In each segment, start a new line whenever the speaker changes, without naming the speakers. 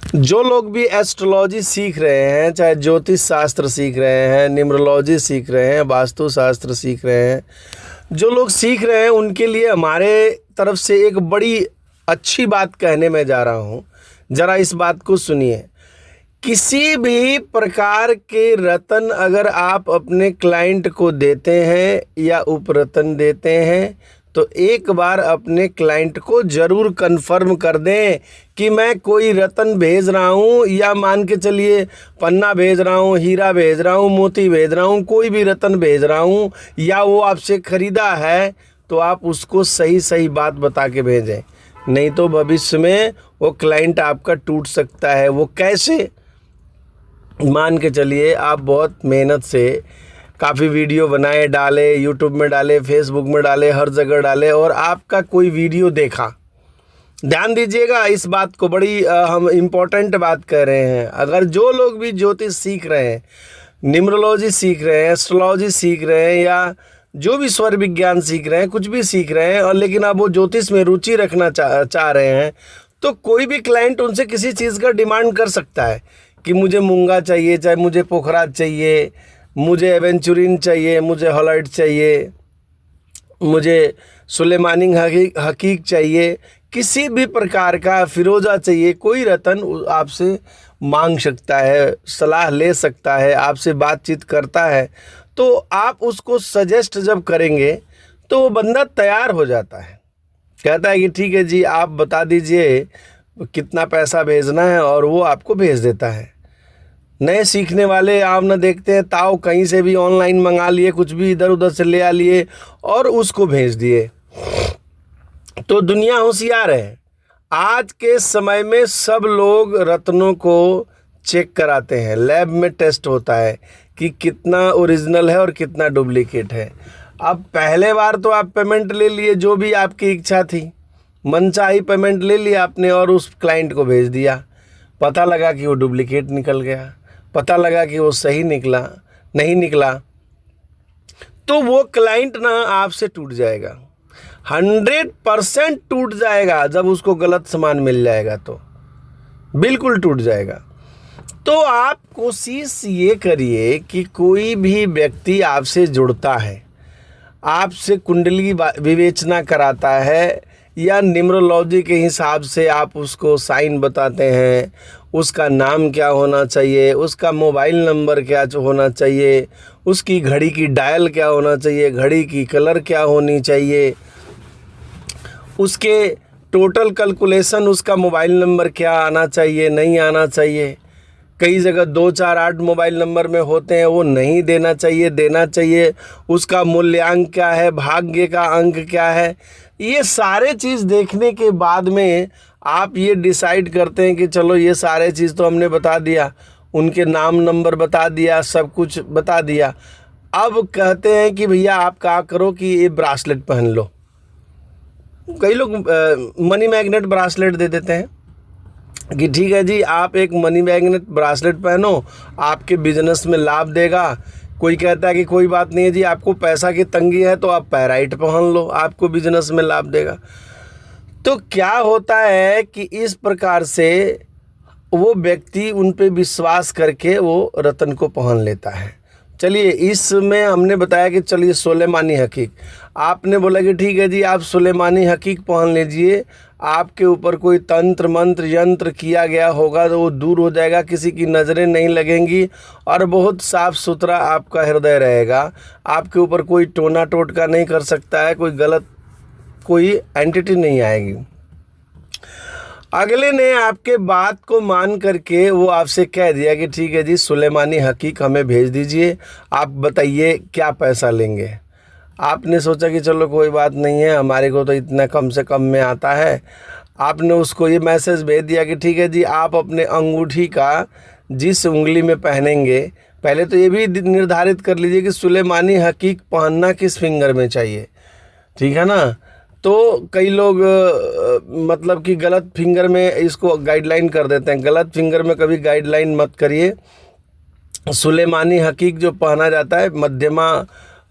जो लोग भी एस्ट्रोलॉजी सीख रहे हैं, चाहे ज्योतिष शास्त्र सीख रहे हैं, न्यूमरोलॉजी सीख रहे हैं, वास्तु शास्त्र सीख रहे हैं, जो लोग सीख रहे हैं उनके लिए हमारे तरफ से एक बड़ी अच्छी बात कहने में जा रहा हूँ। ज़रा इस बात को सुनिए। किसी भी प्रकार के रत्न अगर आप अपने क्लाइंट को देते हैं या उपरत्न देते हैं तो एक बार अपने क्लाइंट को ज़रूर कंफर्म कर दें कि मैं कोई रत्न भेज रहा हूँ, या मान के चलिए पन्ना भेज रहा हूँ, हीरा भेज रहा हूँ, मोती भेज रहा हूँ, कोई भी रत्न भेज रहा हूँ, या वो आपसे ख़रीदा है, तो आप उसको सही सही बात बता के भेजें। नहीं तो भविष्य में वो क्लाइंट आपका टूट सकता है। वो कैसे? मान के चलिए आप बहुत मेहनत से काफ़ी वीडियो बनाए, डाले, यूट्यूब में डाले, फेसबुक में डाले, हर जगह डाले, और आपका कोई वीडियो देखा। ध्यान दीजिएगा इस बात को, बड़ी हम इम्पोर्टेंट बात कर रहे हैं। अगर जो लोग भी ज्योतिष सीख रहे हैं, न्यूमरोलॉजी सीख रहे हैं, एस्ट्रोलॉजी सीख रहे हैं, या जो भी स्वर विज्ञान सीख रहे हैं, कुछ भी सीख रहे हैं, और लेकिन अब वो ज्योतिष में रुचि रखना चाह रहे हैं, तो कोई भी क्लाइंट उनसे किसी चीज़ का डिमांड कर सकता है कि मुझे मूंगा चाहिए, चाहे मुझे पोखराज चाहिए, मुझे एवेंचुरिन चाहिए, मुझे हॉलैंड चाहिए, मुझे सुलेमानी हकीक चाहिए, किसी भी प्रकार का फिरोजा चाहिए, कोई रत्न आपसे मांग सकता है, सलाह ले सकता है, आपसे बातचीत करता है। तो आप उसको सजेस्ट जब करेंगे तो वो बंदा तैयार हो जाता है, कहता है कि ठीक है जी, आप बता दीजिए कितना पैसा भेजना है, और वो आपको भेज देता है। नए सीखने वाले आप ना देखते हैं ताव कहीं से भी ऑनलाइन मंगा लिए, कुछ भी इधर उधर से ले आ लिए और उसको भेज दिए। तो दुनिया होशियार है। आज के समय में सब लोग रत्नों को चेक कराते हैं, लैब में टेस्ट होता है कि कितना ओरिजिनल है और कितना डुप्लीकेट है। अब पहले बार तो आप पेमेंट ले लिए, जो भी आपकी इच्छा थी, मनचाही पेमेंट ले लिया आपने और उस क्लाइंट को भेज दिया। पता लगा कि वो डुप्लीकेट निकल गया, पता लगा कि वो सही नहीं निकला, तो वो क्लाइंट ना आपसे टूट जाएगा, 100% टूट जाएगा। जब उसको गलत सामान मिल जाएगा तो बिल्कुल टूट जाएगा। तो आप कोशिश ये करिए कि कोई भी व्यक्ति आपसे जुड़ता है, आपसे कुंडली विवेचना कराता है, या न्यूमरोलॉजी के हिसाब से आप उसको साइन बताते हैं, उसका नाम क्या होना चाहिए, उसका मोबाइल नंबर क्या होना चाहिए, उसकी घड़ी की डायल क्या होना चाहिए, घड़ी की कलर क्या होनी चाहिए, उसके टोटल कैलकुलेशन, उसका मोबाइल नंबर क्या आना चाहिए, नहीं आना चाहिए। कई जगह 2, 4, 8 मोबाइल नंबर में होते हैं, वो नहीं देना चाहिए, देना चाहिए। उसका मूल्यांक क्या है, भाग्य का अंक क्या है, ये सारे चीज़ देखने के बाद में आप ये डिसाइड करते हैं कि चलो ये सारे चीज़ तो हमने बता दिया, उनके नाम नंबर बता दिया, सब कुछ बता दिया। अब कहते हैं कि भैया आप क्या करो कि ये ब्रासलेट पहन लो। कई लोग मनी मैग्नेट ब्रासलेट दे देते हैं कि ठीक है जी, आप एक मनी मैग्नेट ब्रासलेट पहनो, आपके बिजनेस में लाभ देगा। कोई कहता है कि कोई बात नहीं है जी, आपको पैसा की तंगी है तो आप पैराइट पहन लो, आपको बिजनेस में लाभ देगा। तो क्या होता है कि इस प्रकार से वो व्यक्ति उन पे विश्वास करके वो रत्न को पहन लेता है। चलिए, इसमें हमने बताया कि चलिए सुलेमानी हकीक, आपने बोला कि ठीक है जी, आप सुलेमानी हकीक पहन लीजिए, आपके ऊपर कोई तंत्र मंत्र यंत्र किया गया होगा तो वो दूर हो जाएगा, किसी की नज़रें नहीं लगेंगी, और बहुत साफ़ सुथरा आपका हृदय रहेगा। आपके ऊपर कोई टोना टोटका नहीं कर सकता है, कोई गलत कोई एंटिटी नहीं आएगी। अगले ने आपके बात को मान करके वो आपसे कह दिया कि ठीक है जी, सुलेमानी हकीक हमें भेज दीजिए, आप बताइए क्या पैसा लेंगे। आपने सोचा कि चलो कोई बात नहीं है, हमारे को तो इतना कम से कम में आता है। आपने उसको ये मैसेज भेज दिया कि ठीक है जी, आप अपने अंगूठी का जिस उंगली में पहनेंगे, पहले तो ये भी निर्धारित कर लीजिए कि सुलेमानी हकीक पहनना किस फिंगर में चाहिए, ठीक है ना। तो कई लोग मतलब कि गलत फिंगर में इसको गाइडलाइन कर देते हैं। गलत फिंगर में कभी गाइडलाइन मत करिए। सुलेमानी हकीक जो पहना जाता है मध्यमा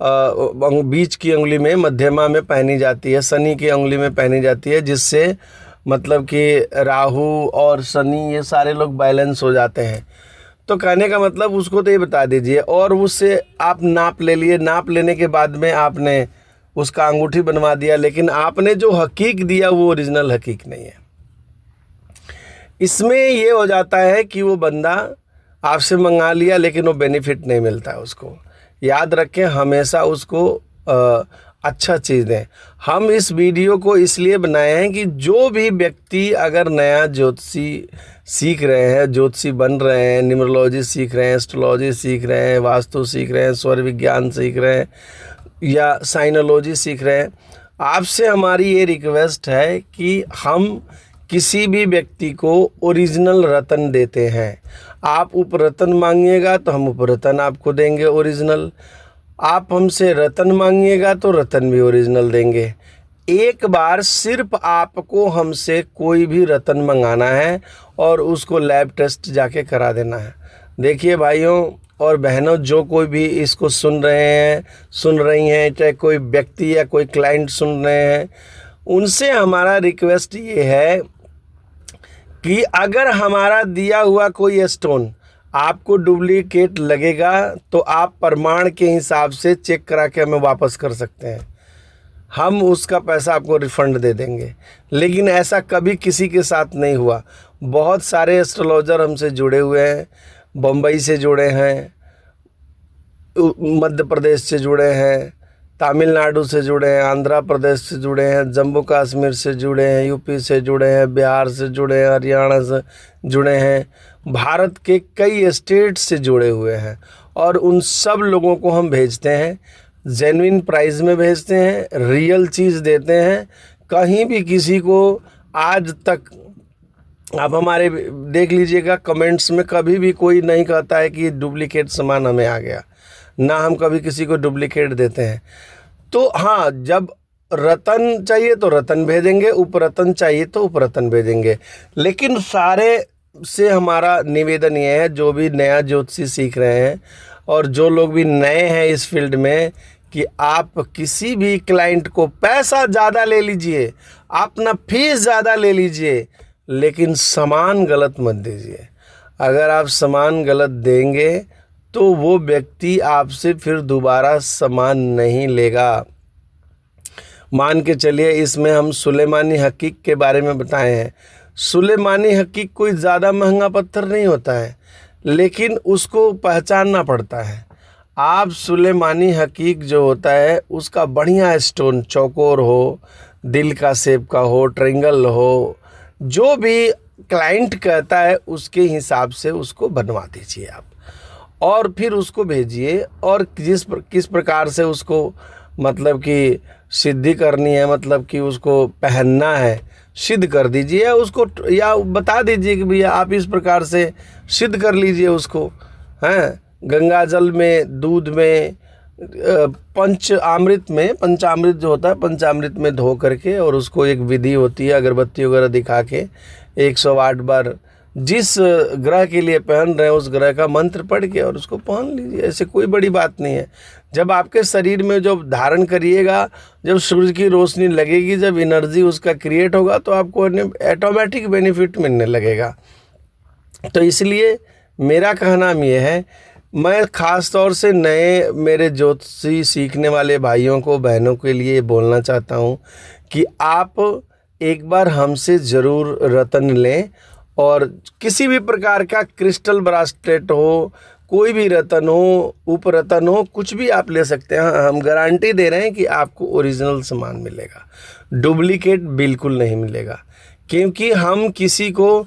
बीच की उंगली में, मध्यमा में पहनी जाती है, शनि की उंगली में पहनी जाती है, जिससे मतलब कि राहु और शनि ये सारे लोग बैलेंस हो जाते हैं। तो कहने का मतलब उसको तो ये बता दीजिए, और उससे आप नाप ले लिए, नाप लेने के बाद में आपने उसका अंगूठी बनवा दिया, लेकिन आपने जो हकीक दिया वो ओरिजिनल हकीक नहीं है। इसमें ये हो जाता है कि वो बंदा आपसे मंगा लिया लेकिन वो बेनिफिट नहीं मिलता है उसको। याद रखें, हमेशा उसको अच्छा चीज़ दें। हम इस वीडियो को इसलिए बनाए हैं कि जो भी व्यक्ति अगर नया ज्योतिषी सीख रहे हैं, ज्योतिषी बन रहे हैं, न्यूमरोलॉजी सीख रहे हैं, एस्ट्रोलॉजी सीख रहे हैं, वास्तु सीख रहे हैं, स्वर विज्ञान सीख रहे हैं या साइनोलॉजी सीख रहे हैं, आपसे हमारी ये रिक्वेस्ट है कि हम किसी भी व्यक्ति को ओरिजिनल रत्न देते हैं। आप उपरत्न मांगिएगा तो हम उपरत्न आपको देंगे ओरिजिनल, आप हमसे रत्न मांगिएगा तो रत्न भी ओरिजिनल देंगे। एक बार सिर्फ आपको हमसे कोई भी रत्न मंगाना है और उसको लैब टेस्ट जाके करा देना है। देखिए भाइयों और बहनों, जो कोई भी इसको सुन रहे हैं, सुन रही हैं, चाहे कोई व्यक्ति या कोई क्लाइंट सुन रहे हैं, उनसे हमारा रिक्वेस्ट ये है कि अगर हमारा दिया हुआ कोई स्टोन आपको डुप्लीकेट लगेगा तो आप प्रमाण के हिसाब से चेक करा के हमें वापस कर सकते हैं, हम उसका पैसा आपको रिफ़ंड दे देंगे। लेकिन ऐसा कभी किसी के साथ नहीं हुआ। बहुत सारे एस्ट्रोलॉजर हमसे जुड़े हुए हैं, बम्बई से जुड़े हैं, मध्य प्रदेश से जुड़े हैं, तमिलनाडु से जुड़े हैं, आंध्र प्रदेश से जुड़े हैं, जम्मू कश्मीर से जुड़े हैं, यूपी से जुड़े हैं, बिहार से जुड़े हैं, हरियाणा से जुड़े हैं, भारत के कई स्टेट से जुड़े हुए हैं। और उन सब लोगों को हम भेजते हैं, जेन्युइन प्राइस में भेजते हैं, रियल चीज़ देते हैं। कहीं भी किसी को आज तक आप हमारे देख लीजिएगा कमेंट्स में कभी भी कोई नहीं कहता है कि डुप्लीकेट सामान हमें आ गया, ना हम कभी किसी को डुप्लीकेट देते हैं। तो हाँ, जब रतन चाहिए तो रतन भेजेंगे, उपरतन चाहिए तो उपरतन भेजेंगे। लेकिन सारे से हमारा निवेदन ये है, जो भी नया ज्योतिषी सीख रहे हैं और जो लोग भी नए हैं इस फील्ड में, कि आप किसी भी क्लाइंट को पैसा ज़्यादा ले लीजिए, अपना फीस ज़्यादा ले लीजिए, लेकिन सामान गलत मत दीजिए। अगर आप सामान गलत देंगे तो वो व्यक्ति आपसे फिर दोबारा सामान नहीं लेगा। मान के चलिए, इसमें हम सुलेमानी हकीक के बारे में बताए हैं। सुलेमानी हकीक कोई ज़्यादा महंगा पत्थर नहीं होता है, लेकिन उसको पहचानना पड़ता है। आप सुलेमानी हकीक जो होता है उसका बढ़िया स्टोन, चौकोर हो, दिल का शेप का हो, ट्रायंगल हो, जो भी क्लाइंट कहता है उसके हिसाब से उसको बनवा दीजिए आप, और फिर उसको भेजिए। और किस प्रकार से उसको मतलब कि सिद्धि करनी है, मतलब कि उसको पहनना है, सिद्ध कर दीजिए उसको, या बता दीजिए कि भैया आप इस प्रकार से सिद्ध कर लीजिए उसको, हैं। गंगा जल में, दूध में, पंचामृत जो होता है, पंचामृत में धो करके, और उसको एक विधि होती है, अगरबत्ती वगैरह दिखा के 108 बार जिस ग्रह के लिए पहन रहे हैं उस ग्रह का मंत्र पढ़ के और उसको पहन लीजिए। ऐसे कोई बड़ी बात नहीं है। जब आपके शरीर में जब धारण करिएगा, जब सूरज की रोशनी लगेगी, जब एनर्जी उसका क्रिएट होगा, तो आपको ऑटोमेटिक बेनिफिट मिलने लगेगा। तो इसलिए मेरा कहना ये है, मैं ख़ास तौर से नए मेरे ज्योतिषी सीखने वाले भाइयों को, बहनों के लिए बोलना चाहता हूँ कि आप एक बार हमसे ज़रूर रत्न लें, और किसी भी प्रकार का क्रिस्टल ब्रासलेट हो, कोई भी रत्न हो, उपरत्न हो, कुछ भी आप ले सकते हैं। हम गारंटी दे रहे हैं कि आपको ओरिजिनल सामान मिलेगा, डुप्लीकेट बिल्कुल नहीं मिलेगा। क्योंकि हम किसी को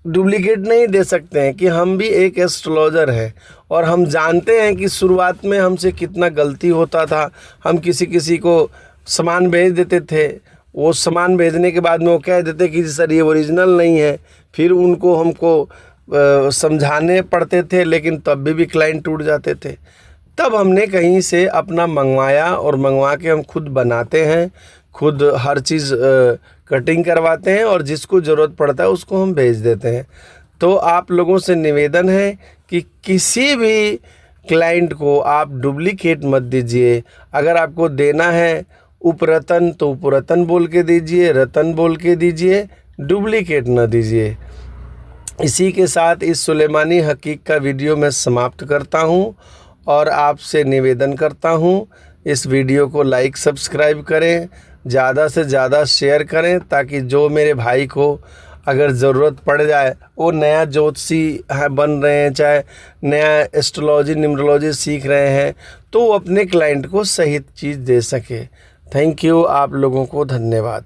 डुप्लीकेट नहीं दे सकते हैं, कि हम भी एक एस्ट्रोलॉजर हैं और हम जानते हैं कि शुरुआत में हमसे कितना गलती होता था। हम किसी को सामान भेज देते थे, वो सामान भेजने के बाद में वो कह देते कि सर ये ओरिजिनल नहीं है, फिर उनको हमको समझाने पड़ते थे, लेकिन तब भी क्लाइंट टूट जाते थे। तब हमने कहीं से अपना मंगवाया, और मंगवा के हम खुद बनाते हैं, खुद हर चीज़ कटिंग करवाते हैं, और जिसको ज़रूरत पड़ता है उसको हम भेज देते हैं। तो आप लोगों से निवेदन है कि किसी भी क्लाइंट को आप डुप्लीकेट मत दीजिए। अगर आपको देना है उपरतन तो उपरतन बोल के दीजिए, रतन बोल के दीजिए, डुप्लीकेट न दीजिए। इसी के साथ इस सुलेमानी हकीक का वीडियो मैं समाप्त करता हूं और आपसे निवेदन करता हूं, इस वीडियो को लाइक सब्सक्राइब करें, ज़्यादा से ज़्यादा शेयर करें, ताकि जो मेरे भाई को अगर ज़रूरत पड़ जाए, वो नया ज्योतिषी बन रहे हैं, चाहे नया एस्ट्रोलॉजी न्यूमरोलॉजी सीख रहे हैं, तो वो अपने क्लाइंट को सही चीज़ दे सके। थैंक यू, आप लोगों को धन्यवाद।